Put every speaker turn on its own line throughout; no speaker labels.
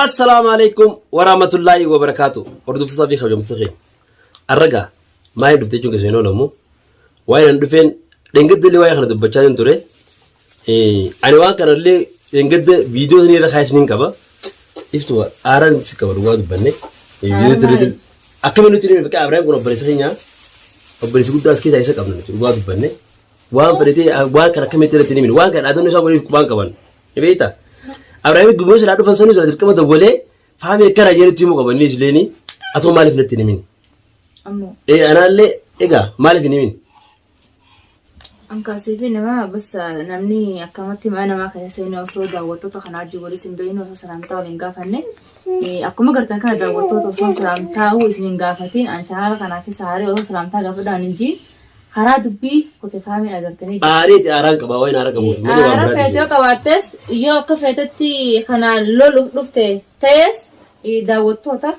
السلام عليكم ورحمة الله وبركاته. أردف صبي خبير متغي. الرجع ما يدفع تيجون كسينو نمو. وين ندفين لينقد اللي ويا خنا تبجاين ترى. أنا واقع اللي لينقد فيديو هني رخايس مين كبا. إفتوا أران سكبر واد بني. فيديو ترى أكمل نتيجة بكا أبراهيم كنا بريسخينيا. وبريسخ داس كي جايسة كمل نتيجة واد بني. وان بريتي وان كنا كم ترى تنين وان كنا أدنى شو بريف كمان كمان. يبيتا. أبراهيم جموس لا تفهم سنو زاد الكلام ده بقوله فهم يكره يجري تيمو كبني إسلامي أتوم مالف نتنمين.
أمو.
أنا اللي إيجا مالف نمين.
أنكاسيفي نما بس نمني أكملتي معنا ما خيسيني وصودا وتوتا خناجي ولسن بينو سلامتا ولينغافني. أكمل قرتن كذا وتوتا وصون سلامتا هو إسنينغافتين أنشارا كنا في سهاري وصون سلامتا غفدا ننجي. خرا دبي كنت فاهمين أقدرتني.
أريد أراك باوين أراك موس.
أعرف فيتو كواتس يو كفتتي خنا لولو لفته تيس إذا وتوتا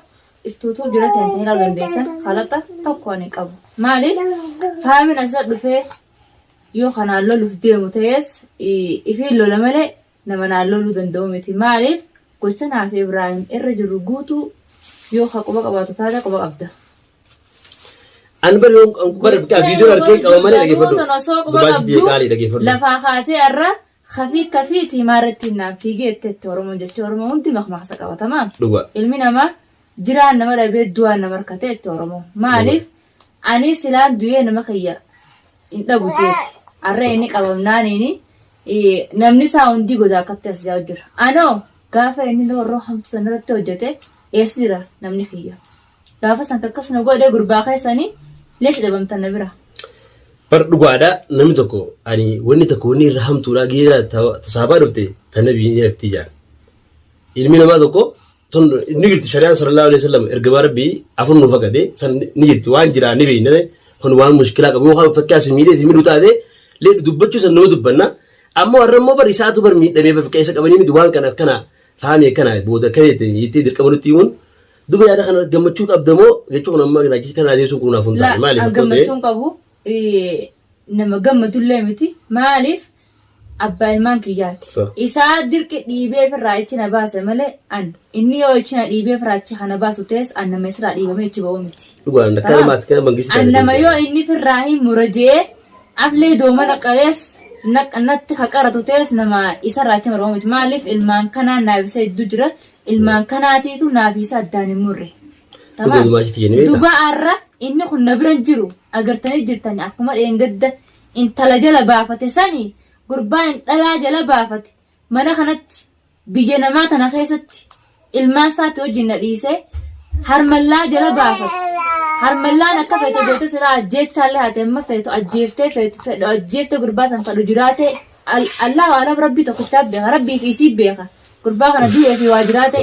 افتوتو جلسة انتهينا لنديسن خلطة تقواني قبو مالي فاهمين أزرق لفه يو خنا لولو فديو متيس إفي لولا ملي نمنا لولو دندومتي مالي قلتنا في إبراهيم الرجل رقوتو يو خاقوبك أباتو تادا قوبك أبدا
أنا بريهم أنكر فيديو أركيك أو مالي لقي فدو
لفاخاتي أرى خفيف كفيتي مارتنا في جيت تورمون جتورمون أنت مخمخ سكوا تمام المنا ما جيران نمر بيت دوان نمر كتير تورمون مالف أني سلام دوية نمخيا إنت بوجيت أرى إنك أبغى نانيني نمني ساوندي قدا كتير جاوجر أنا كافة إني لو روح هم تنرد توجته يسيرة نمني خيا كافة سانكاكس نقول ده غرباخي سني ليش ده بمتنا برا
Perduga ada nami toko, ani wani toko ni raham tura gira tasabar bete tanabi ni ftija. Ilmi nama toko, ton nigit syariat sallallahu alaihi wasallam ergabar bi afun nufakade san nigit wan jira ni bi ne hon wan muskila kabu kha fakka simide simidu tade le dubbachu san no dubbanna amma waramo bar isaatu bar mi dame ba fakka isa kabani mi duwan kana fahami kana boda kayete yiti dir kabanu timun duba ya da kana gamachu abdamo gechu nama raji kana de sun kuna funta mali
ko gamachu kabu nama gammadullee miti maaliif abbaa ilmaan kiyyaati isaa dirqi dhiibee firraa ichina baase malee an inni yoo ichina dhiibee firraa ichi kana baasu ta'es an nama isirraa dhiibamee ichi ba'u miti an nama yoo inni firraa hin murajee aflee doomana qabees natti haqaratu ta'es nama isarraa ichi maruu miti maaliif ilmaan kanaan naafisa hedduu jira ilmaan kanaatiitu naafisa addaan hin murre duba arra inni kun na biran jiru agartanii jirtanii akkuma dheengadda intala jala baafate sanii gurbaan dhalaa jala baafate mana kanatti biyya namaa tana keessatti ilmaan isaati wajjin na dhiisee harmallaa jala baafate harmallaan akka feeto goote siraa ajjeechaallee haate amma feeto ajjeeftee gurbaa san fadhu jiraate Allah waalam rabbii tokkichaa beeka rabbii fi isii beeka gurbaa kana du'ee fi waa jiraate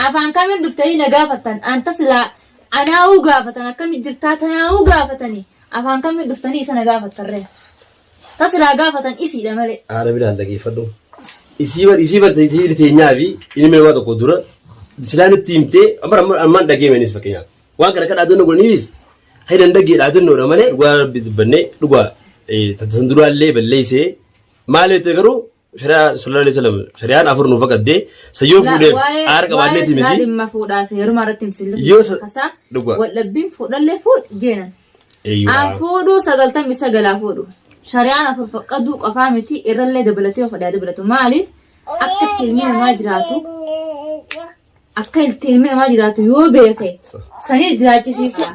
afaan kamiin dhuftanii na gaafattan anta silaa Anaa'uu gaafatan akkamitti jirtaa tanaa'uu gaafatanii afaan kamiin dhuftanii isa na gaafattarree tasilaa gaafatan isiidha malee.
Haala midhaan dhageeffadhu. Isii bartee isii teenyaa fi inni nama tokko dura silaan itti himtee ammaan dhageemanis fakkeenyaaf waan kana kan dhaadannoo godhaniifis haydaan dhagee dhaadannoodha malee dhugaa rabbi dubbannee dhugaa taasisan duraallee balleessee maal ta'e garuu shari'aa sallallahu alaihi wasallam shari'aan afur nu faqaddee sayyoo fuudhee aara qabaanneeti miti.
Waa dhimma fuudhaa fi heerumaa irratti himsillee kasaa waldhabbiin fuudhallee fuudh jeenan. Aan fuudhuu 99 fuudhu shari'aan afur faqaduu qofaa miti irrallee dabalatee of addaa dabalatu maaliif akka ilmi namaa jiraatu yoo beeke sanii jiraachisiisa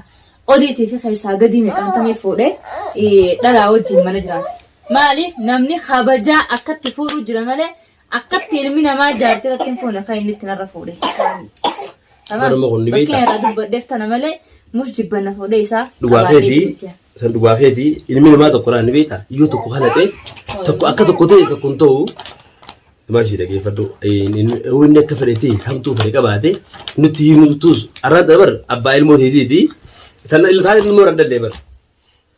odiitii fi keessaa gadii miidhamtamee fuudhee dhalaa wajjin mana jiraata. Maaliif namni kabajaa akkatti fuudhuu jira malee akkatti ilmi namaa jaartii irratti hin fuune kan inni ittiin irra fuudhe. Bakkeen irraa dubbadheef tana malee mus jibbanna fuudhee isaa
dhugaa keetii ilmi namaa tokko irraa ni beektaa yoo tokko halaqee tokko akka tokko ta'e tokko hin ta'u maashii dhageeffadhu inni akka fedhetee hamtuu fedhe qabaate nutti himutus arraa dabar abbaa ilmoo teetiiti tan ilmoo raddallee bar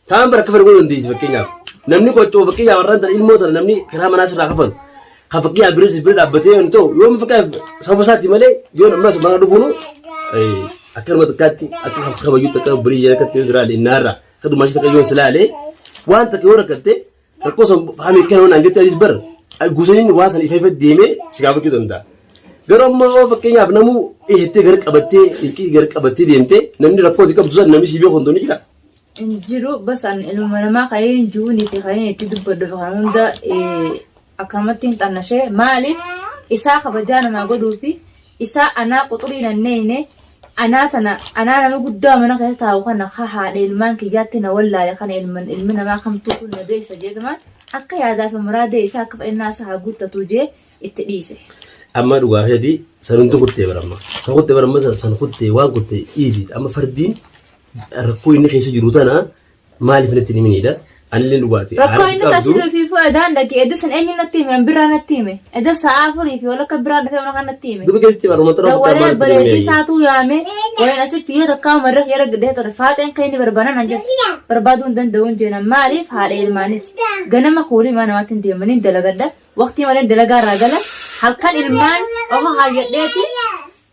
taan bar akka fedhe godhu dandeessi fakkeenyaaf. Namni qoccoo fakkeenyaaf warraan tan ilmoo tana namni karaa manaa sirraa kafalu kan fakkeenyaaf bira dhaabbatee yoo ta'u yoo fakkeenyaaf sababa isaatti malee yoo namni mana dhufuunu akkanuma takkaatti akka hamsa kabayyuutti akka birii jala akkatti yoo jiraale innaarraa akka dumaashii takka yoo silaalee waan takka yoo rakkatte rakkoo sun fahamee kenna waan angetti adiis bar gusaniin waan san ifa deemee si gaafachuu danda'a. Garuu ammoo fakkeenyaaf namuu eettee gara qabattee ilkii gara qabattee deemtee namni rakkoo qabdu san namni si beeku hundoon jira.
Jiru basaan ilma namaa kayeen juunii fi kayeen itti dubbadhu kan hunda akkamatti hin xannashee maaliif isaa kabajaa namaa godhuu fi isaa anaa quxurii nanneeyne anaa nama guddaa mana keessa taa'u kana haadha ilmaan kiyyaatti na wallaale kana ilmi namaa kamtuu kun na beessa jedhaman akka yaadaa fi muraadee isaa akka fa'innaa isaa haa guuttatu jee itti dhiise.
Amma dhugaa feeti sanumtu kuttee baramma. San kuttee baramma san kuttee waan kuttee dhiisi amma fardiin rakkoo inni keessa jiru tana maaliif natti himinidha? Anillee dhugaati.
Rakkoo inni taasisu fi fuudhaan dhaqee edda san eenyu natti hime biraa natti hime edda sa'a afurii fi walakka biraa dhafee mana kan natti hime.
Dubi keessatti barumsa
tokko dawalee bareedii isaatu yaame wayin asitti biyya takkaa marra yara gidee ture faaxeen kan inni barbaadan an jedhu barbaaduu hin danda'uun jeena maaliif haadha ilmaaniiti ganama kuulii maa namaatiin deemanii dalagadda waqtii malee dalagaa irraa galan halkan ilmaan ofa haayyadheeti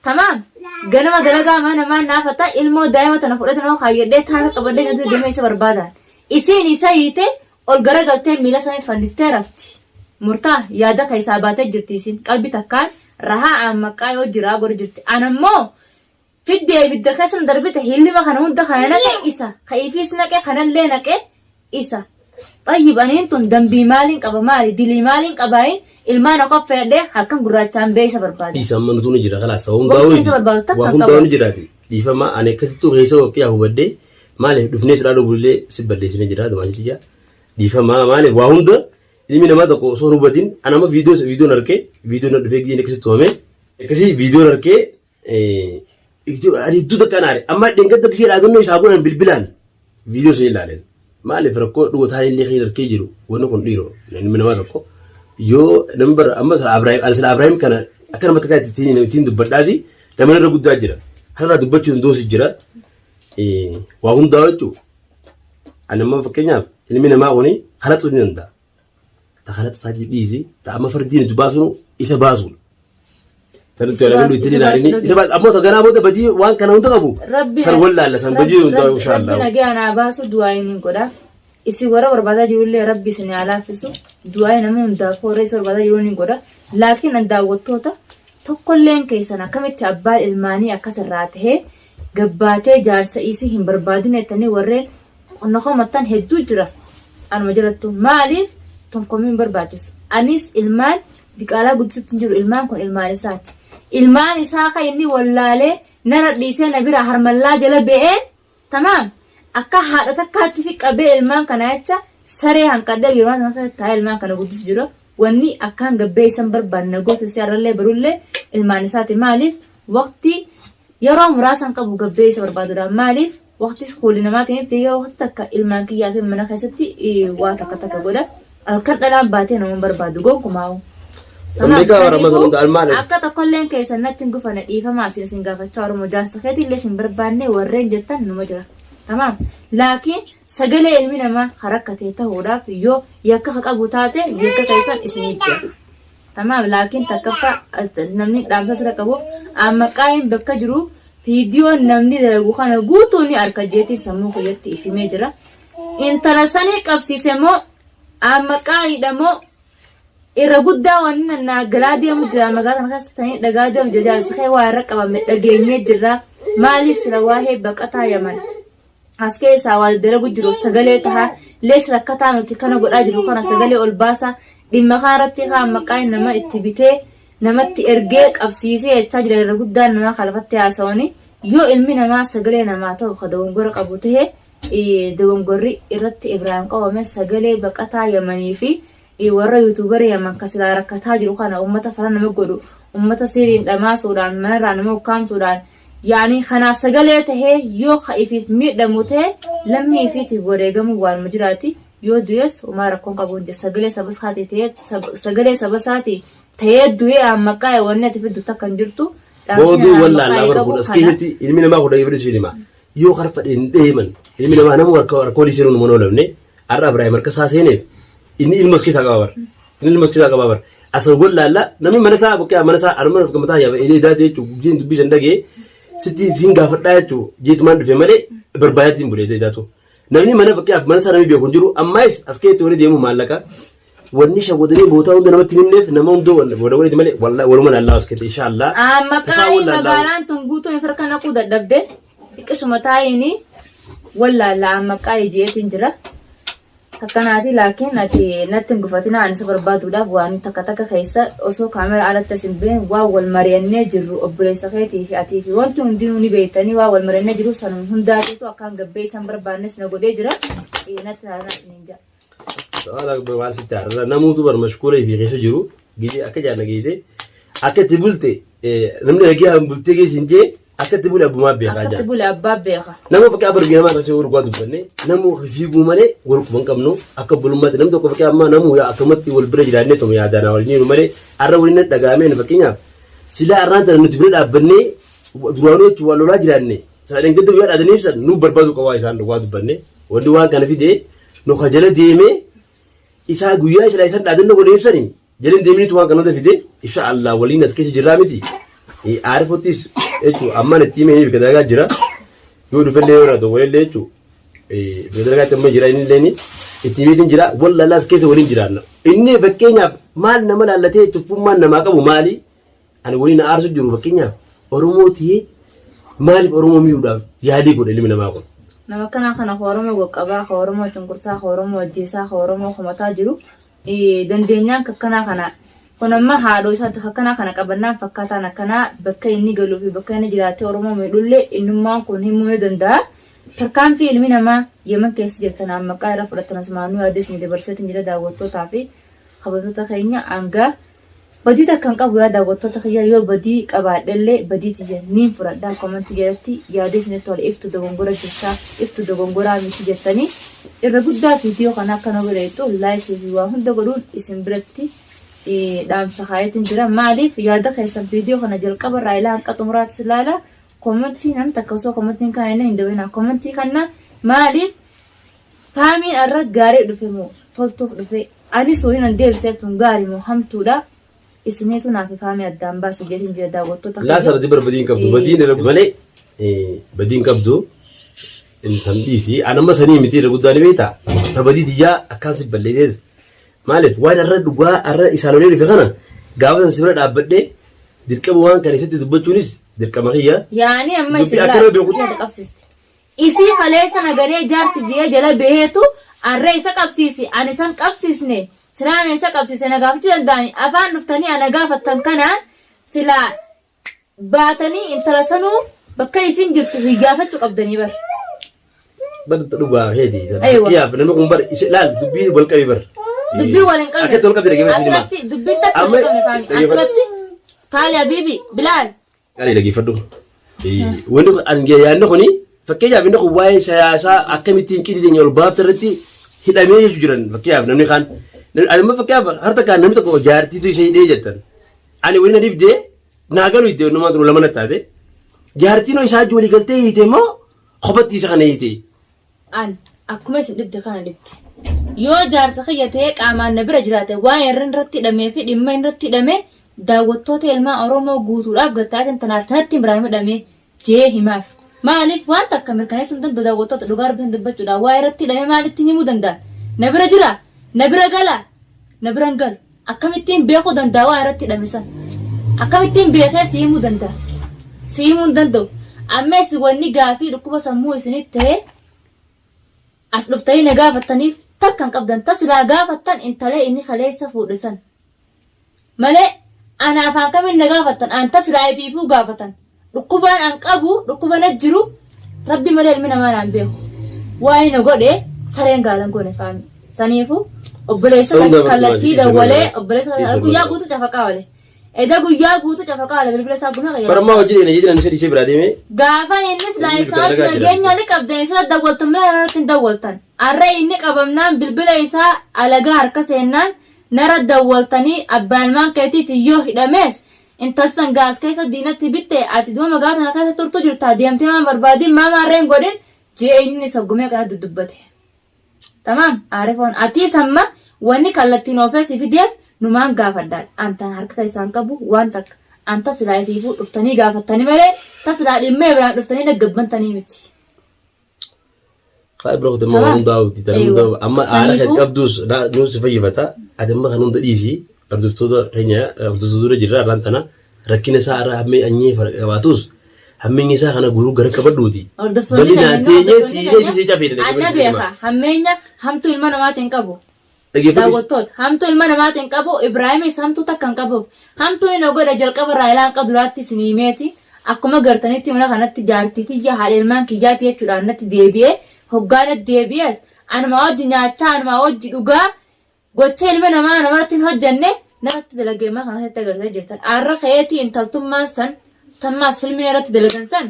tamaam ganama dalagaa maa namaan naafata ilmoo daa'ima tana fudhatan ofa haayyadhee taara qabadee gadi deemee isa barbaadan. Isiin isa hiite ol garagaltee miila samii fanniftee rafti. Murtaa yaada ka isaa baatee jirti isiin qalbii takkaan rahaa ammaqaa yoo jiraa godhu jirti. Anammoo fiddee ibidda keessan darbite hillima kana hunda kana naqe isa. Ka ifiis naqe kanallee naqe isa. Xayyib aniin tun dambii maaliin qaba maali dilii maaliin qabaayin ilmaan akka fedhee halkan gurraachaan bee isa barbaada.
Isa manutu ni jira kalaas waa hundaa'u ni jiraati. Dhiifama ani akkasittuu keessa wakkii haa hubadde. Maaliif dhufnee sirraa dhugullee si balleessine jira dhumaashiti jaa dhiifamaa maaliif waa hunda ilmi namaa tokko osoo hubatiin anama viidiyoon argee viidiyoon dhufee giyyeen akkasitti tumame akkasii viidiyoon argee hedduu takka naare amma dheengadda akkasii dhaadannoo isaa godhan bilbilaan viidiyoo sun ilaaleen maaliif rakkoo dhugotaan illee kan argee jiru wanni kun dhiiroo ilmi namaa tokko yoo namni bara amma sila Abiraayim kana akka namatti kan ittiin dubbadhaasi damana irra guddaa jira har'aa dubbachuu dandoosi jira. Waa hundaa jechuun ani amma fakkeenyaaf ilmi namaa kuni halaxuu ni danda'a. Ta halaxa isaatii dhiisi ta amma fardiin itti baasuun isa baasuudha. Tanatti walaala itti dinaarini isa baas ammoo ta ganaa booda badii waan kana hunda qabu. San wallaalla san badii hundaa inshaallah.
Rabbi nagee anaa baasu du'aa inni godha. Isi warra barbaadaa jirullee rabbi isin alaafisu du'aa nama hundaa fooree isa barbaadaa jiru ni godha. Laakiin an daawwattoota tokkolleen keessan akkamitti abbaan ilmaanii akkasirraa tahee gabbaatee jaarsa isii hin barbaadine ettanii warreen qonnaqoo mattan hedduu jira anuma jirattu maaliif tonkomiin barbaachisu anis ilmaan diqaalaa guddisutti jiru ilmaan kun ilmaan isaati ilmaan isaa kan inni wallaalee nara dhiisee na bira harmallaa jala be'een tamaam akka haadha takkaatti fi qabee ilmaan kana jecha saree hanqadhee yeroo sana taa'ee ilmaan kana guddisu jira wanni akkaan gabbee isan barbaanne gosa siyaarallee barullee ilmaan isaati maaliif waqtii yeroo muraasan qabu gabbee isa barbaadudha maaliif waqtii iskuulii namaatiin fiigaa waqtii takka ilmaan kiyyaa fi mana keessatti waa takka godha halkan dhalaan baatee nama barbaadu gonkumaa'u. Akka tokkolleen keessan natti hin gufane dhiifamaa isin gaafachaa oromoo jaarsa keetii illee isin barbaanne warreen jettan numa jira. Tamaam laakiin sagalee ilmi namaa harakkatee ta'uudhaaf yoo yakka qabu taate yakka keessan isin ibsa. Tamaam laakiin takkaffaa namni dhaamsa sira qabu ammaqaayin bakka jiru viidiyoon namni dalagu kana guutuu ni harka jeetii sammuu kiyyatti ifimee jira. Intala sanii qabsiise moo ammaqaayidha moo irra guddaa waan nannaa galaa deemu jira magaalaa kana keessa ta'anii dhagaa deemu jira jaarsa kee waa irra qabame dhageenyee jirra maaliif sila waa'ee baqataa yaman as keessaa waa dalagu jiru sagalee tahaa leesh rakkataa nuti kana godhaa jiru kana sagalee ol baasa. Dhimma kanarratti kaan maqaan nama itti bitee namatti ergee qabsiisee jechaa jira irra guddaan namaa kalfatti haasawanii yoo ilmi namaa sagalee namaa ta'u ka dogongora qabu tahee dogongorri irratti Ibraahim qabame sagalee baqataa yamanii fi warra yuutuubarii yaman kasilaa rakkataa jiru kana uummata fara nama godhu uummata siriin dhamaasuudhaan manarraa nama ukkaamsuudhaan yaani kanaaf sagalee tahee yoo ifiif miidhamu tahee lammii ifiitiif wareegamu waan jiraati. Yoo du'es umaa rakkoon qabuun sagalee saba isaati sagalee saba isaati ta'ee du'ee ammaqaa wanni ati fiddu takka hin jirtu.
Booduu wallaalaa barbaadu as keessatti ilmi namaa kudha ifri sinima yoo karfadheen deeman ilmi namaa nama harkoolii seenuun mana oolabne har'a Abiraayim harka isaa seeneef inni ilma keessaa qaba bar asal wallaala namni mana isaa buqqee mana isaa arma mataa yaaba eedee daatee jechuun jiin dubbisan dhagee sitti hin gaafadhaa jechuun jeetumaan dhufe malee barbaayatiin bulee daatu. Namni mana fakkiyaaf mana isaa namni beeku hin jiru ammaas as keessatti wali deemu maallaqa ونيش ودري بوتا وندنا متنمنف نمون دو ولا ولد ملي ولا من الله اسكت إن شاء الله
مكاي مقالان تنقوتو يفرقنا قودة دبده تكشو متايني ولا لا مكاي جيت انجرا تكناتي لكن نتنقفتنا عن سفر بادو دا واني تكتك خيسا أسو كامل على التسنبين واول مريان جرو أبليس خيتي في أتيفي وانتو مدينوني بيتاني واول مريان جرو سنم هنداتي تو أكان قبي سنبر بانس نقودي جرا نتانا نينجا
سؤالك بوان ستار نموتو بر مشكورة في غيسو جرو جيجي أكا جانا جيسي أكا تبولتي نمني لقيها بولتي جيسي نجي أكا تبولي أبو ما بيخا
أكا تبولي أبا بيخا
نمو فكي أبر بينا ما رسي ورقوا دبني نمو خفيقو مالي ورقو بنكمنو أكا بلومات نمو توقف فكي أما نمو يا أكمتي والبرج لانيتهم يا دانا والنينو مالي أراولينا تقامين فكينا سلا أرانتا نتبرد أبني دروانوش والولا جلاني سألين قدو يار أدني فسد نو بربادو كوايسان رقوا دبني ودوان كان في دي نو خجل ديمي إسا قويا إسلا إسان أدنو قد يفسني جلين ديمي توان كانوا تفيدي إن شاء الله ولينا تكيسي جرامتي عارفو تيس إيشو أما نتيمي هي بكذا جرا يقولوا في الليل راتو ولا ليشو بكذا تم جرا إن ليني التيمي دين جرا ولا لاس كيس ولين جرانا إني بكينيا مال نمال على تي تفهم مال نماك أبو مالي أنا ولينا أرسل جرو بكينيا أروموتي مالي أرومو ميودا يهدي كود اللي من نماكم
نمكنا خنا خورمو وقبا خورمو تنقرتا خورمو جيسا خورمو خمتا جرو دندنيا كنا خنا كنما هادو سات كنا خنا قبلنا فكاتا نكنا بكاي ني غلو في بكاي نجراتي أرومو ميدولي إنما كون هم دندا تركان في علمنا ما يمن كيس جتنا مكاي رفرتنا سمانو هادس ندي برسات نجرا داوتو تافي خبرتو تخينيا أنغا بدي تكن قبوا داوتو تخيا يو بدي قبادله بدي تجي نين فردا كومنت جرتي يادس نتول افتو دغونغورا جتا افتو دغونغورا ميسي جتني الرغدا فيديو كنا غريتو لايك فيوا هند غرود اسم برتي دام سخايتين جرا مالي في يادا خيسن فيديو كنا جل قبر رايلا قطمرات سلالا كومنتي نم تكسو كومنتين كاينه هندوينا كومنتي كنا مالي فامي الرغ غاري دفمو تولتو دفي اني سوين اندير سيفتون غاري مو حمتودا اسميتو نافي فامي الدام باس جيرين جدا وتو
لا سر دي بر بدين كبدو بدين رب ملي بدين كبدو انسان ديسي انا ما سني متي رغداني بيتا تبدي ديجا اكاسي بليز مالف وين الرد غوا الر اسالولي في غنا غاوزن سبرد ابدي ديركم وان كان يسد دبتونيس ديركم هي
يعني اما يسلا قبسيس اسي خليس نغري جارت جيه جلا بهيتو الرئيس قبسيسي اني سان قبسيسني سلام يسا قبسي سنة قافتي لداني أفان نفتني أنا قافتن كنان سلا باتني انترسنو بكا يسين جرت في قافتو قبدني بر
تلوبا هيدي
أيوة
يا بنو قنبر لا دبي والقبي بر
دبي والقبي
أكيد والقبي لقي بس
أسرتي دبي تكلم فاني أسرتي تعال يا بيبي بلال
قال لقي فدو وينو أنجي يا نخوني فكيا بنو قواي سياسة أكمتين كده دنيا الباب ترتي هدا ميش جرن فكيا بنو خان أنا ما فكر هرتا كان نمت كو جارتي تو شيء ده جتن أنا وين نديب ده ناقلو يده نما تقول لما نتاده جارتي نو إسحاق جولي قلته يده ما خبط يسخن يده
أن أكمل سندب دخان نبت يو جار سخيته كأمان نبرة جراته وين رتي دمه في دمين رتي دمه داوتوت الماء أرومو غوتو لاب قطعة تنافتها تمرام دمه جه هماف ما ألف وان تكمل كناي سمدن داوتوت لغار بهند بتشو دا وين رتي دمه ما لتني مودن دا نبرة جرا نبرة قلا نبرة قل أكملتين بياخد دندوا عرفتي لمسا أكملتين بياخد سيمو دندا سيمو دندو أما سواني قافي ركوبة سموه سنته أصلفتين قافتني تركن قبضن تسلا قافتن انت لا إني خليه سفو رسن ملأ أنا أفهم كم إن قافتن أنت تسلا يفيفو قافتن ركوبة أنقبو ركوبة نجرو ربي ملأ المنا ما نعبيه وين قول إيه سرين قالن قول فامي سنيفو obboleessa kallattii dawwalee obboleessa guyyaa guutuu cafaqaa wale eda guyyaa guutuu cafaqaa wale bilbila isaa gumna qayyara
barma hojii dheena jedhan ishee dhishee biraa deeme
gaafa innis laayisaa nageenya ni qabdan isa dawwaltan mala irratti dawwaltan arra inni qabamnaan bilbila isaa alagaa harka seennaan nara dawwaltanii abbaan maan keetiiti yoo hidhamees intalsan gaas keessa diinatti bitte ati duma magaalaa keessa turtu jirta deemtee maan barbaadin maamaarreen godhin jee inni saggumee kana dudubbate tamam aarifoon ati samma wanni kallattiin ofeesi fideef numaan gaafadhaan antaan harka isaan qabu waan takka anta silaa fiifuu dhuftanii gaafattanii malee tasilaa dhimmee biraan dhuftanii dhaggabbantanii miti.
خايب رغد ما هم داودي ترى داو أما أنا كنت أبدوس نوس في فتا adamma kan hunda dhiisii hordoftoota keenya hordoftoota jirra irraan tana rakkina isaa irraa hammee anyee qabaatus hammeenyi isaa kana guruu gara qabadhuuti.
Hordoftoonni hammeenya hamtuu ilma namaatiin qabu. Daawwattoota hamtuu ilma namaatiin qabu Ibraahimis hamtuu takka hin qabu. Hamtuu inni godha jalqaba irraa ilaan qaduraatti isiniimeeti. Akkuma gartanitti mana kanatti jaartiitiyya haadha ilmaan kiyyaati jechuudhaan natti deebi'ee hoggaanatti deebi'es anuma wajji nyaachaa anuma wajji dhugaa gocha ilma namaa namarratti hin hojjenne namatti dalageemaa kanatti agartee jirtan. Arra ka'eetii intaltummaan san tammaas filmii irratti dalagan san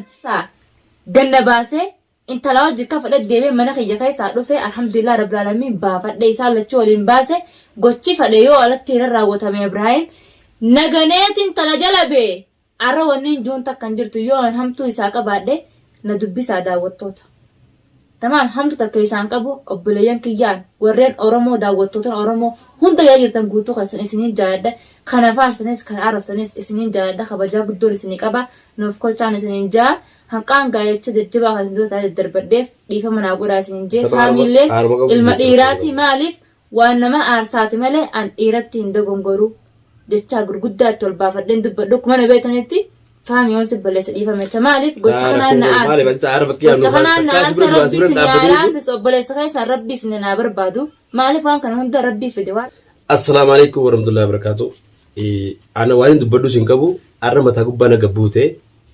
ganna baasee intala wajji akka fudhate deebi'ee mana kiyya keessaa dhufee alhamdulillah rabbil alaamiin baafadhe isaan lachuu waliin baase gochi fadhe yoo alatti irra raawwatame Ibraahim naganeetiin intala jala bee arra wanni juun takkan jirtu yoo hamtuu isaa qabaadhe na dubbisaa daawwattoota. Tamaan hamtu takka isaan qabu obboleeyyan kiyyaan warreen Oromoo daawwattootan Oromoo hunda yaa jirtan guutuu kan isiniin jaalladha. Kana faarsanis kan arrabsanis isiniin jaalladha. Kabajaa guddoon isinii qaba. Nuuf kolchaan isiniin jaa. Hanqaan gaayacha jajjabaa kan isin dura taa'ee daddarbadheef dhiifama naa godhaa isiniin jee. Faamillee ilma dhiiraati maaliif waan nama aarsaati malee an dhiiratti hin dogongoru jechaa gurguddaatti ol baafadheen dubbadhu akkuma na beekanitti faamiyoon si balleessa dhiifamecha maaliif gocha kanaan na aarsa rabbii isin yaalaafis obboleessa keessaa rabbii isin naa barbaadu maaliif waan kana hunda rabbii fide waan.
Assalaamu alaikum warahmatullahi wabarakatuh. Ana waan dubbadhu sin qabu arra mataa gubbaa na gabbuute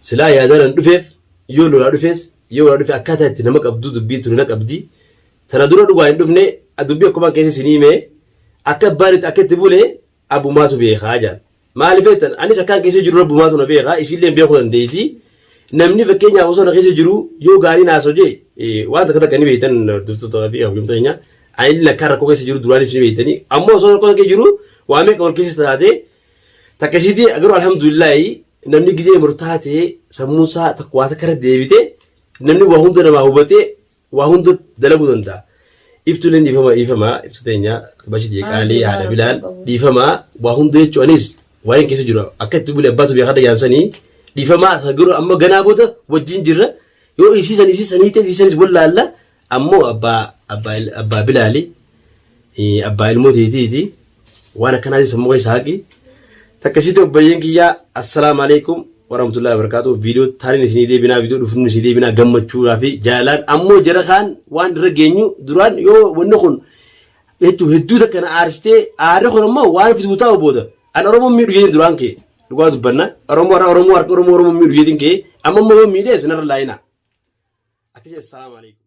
silaa yaadaan dhufeef yoo lolaa dhufees yoo lolaa dhufe akkaataa itti nama qabdu dubbii tuni na qabdi tana dura dhugaa hin dhufne dubbii akkuma keessa isin hime akka baaritti akka itti bulee abumaatu beekaa jaan maaliif tan anis akkaan keessa jiru rabbumaatu na beekaa ifiillee beekuu dandeessi namni fakkeenyaaf osoo na keessa jiru yoo gaarii naasoo jee waan takka takka ni beektan hordoftoota fi hawwamtoota ani lakkaa rakkoo keessa jiru duraan isin beektanii ammoo osoo rakkoo keessa jiru waa meeqa wal keessa taate takkasiitii agaruu alhamdulillahi namni gizee murtaatee sammuusaa waa takka irra deebite namni waa hunda namaa hubatee waa hunda dalaguu danda'a. Iftuleen dhiifamaa iftu teenya bashii qaalii haadha bilaan dhiifamaa waa hunda jechuunis waa'een keessa jiru akka itti bulee abbaatu beekata jaansanii dhiifamaa agaruu amma ganaa booda wajjin jirra yoo isiisanii teessisanis wallaalla ammoo abbaa bilaali abbaa ilmoo teetiiti waan akkanaatis sammuu isaa haqi. Takkasitti obboleeyyan kiyyaa assalaamu alaikum warahmatullahi wabarakatuh. Viidiyoo taariin isinii deebinaa viidiyoo dhufuun isinii deebinaa gammachuudhaa fi jaalalaan ammoo jara kaan waan irra geenyu duraan yoo wanni kun hedduu takka na aarsitee aarri kun ammoo waan fituu ta'u booda an Oromoo miidhu jedhin duraan kee dhugaa dubbanna Oromoo miidhu jedhin kee amma ammoo miidhees narra laayina. Akkasii assalaamu alaikum.